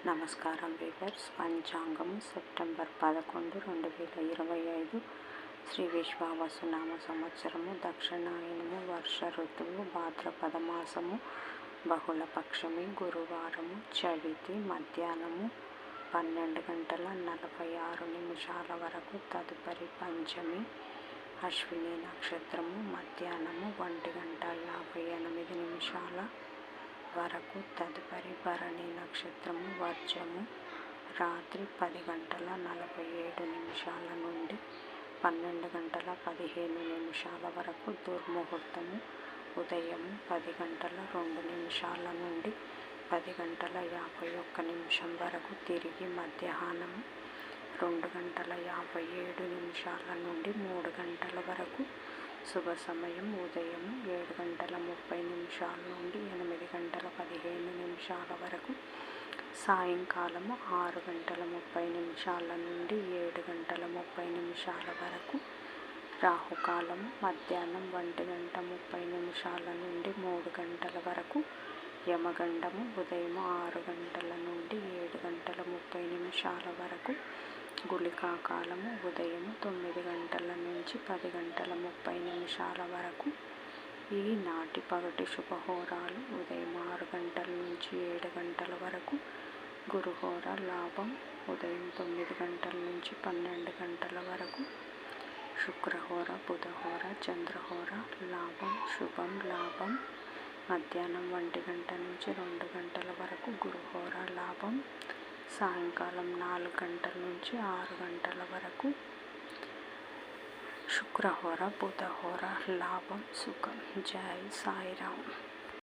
నమస్కారం వీవర్స్. పంచాంగం సెప్టెంబర్ 11, 2025 శ్రీ విశ్వావసునామ సంవత్సరము, దక్షిణాయనము, వర్ష ఋతువు, భాద్రపద మాసము, బహుళపక్షమి, గురువారము, చవితి, మధ్యాహ్నము 12:46 వరకు. తదుపరి పంచమి, అశ్విని నక్షత్రము, మధ్యాహ్నము 1:58 వరకు. తదుపరి భరణి నక్షత్రము, వర్జము, రాత్రి 10:47 నుండి 12:15 వరకు. దుర్ముహూర్తము ఉదయం 10:02 నుండి 10:51 వరకు. తిరిగి మధ్యాహ్నం 2:57 నుండి 3 వరకు. శుభ సమయం ఉదయం 7:30 నుండి 8:15 వరకు. సాయంకాలం 6:30 నుండి 7:30 వరకు. రాహుకాలం మధ్యాహ్నం 1:30 నుండి 3 వరకు. యమగండము ఉదయం 6 నుండి 7:30 వరకు. గుళికా కాలము ఉదయం 9 నుంచి 10:30 వరకు. ఈనాటి పగటి శుభహోరాలు ఉదయం 6 నుంచి 7 వరకు. గురుహోర లాభం ఉదయం 9 నుంచి 12 వరకు. శుక్రహోర, బుధహోర, చంద్రహోర లాభం, శుభం, లాభం మధ్యాహ్నం 1 నుంచి 2 వరకు. గురుహోర లాభం సాయంకాలం 4 నుంచి 6 వరకు. శుక్రహోర, బుధహోర లాభం, సుఖం. జై సాయిరామ్.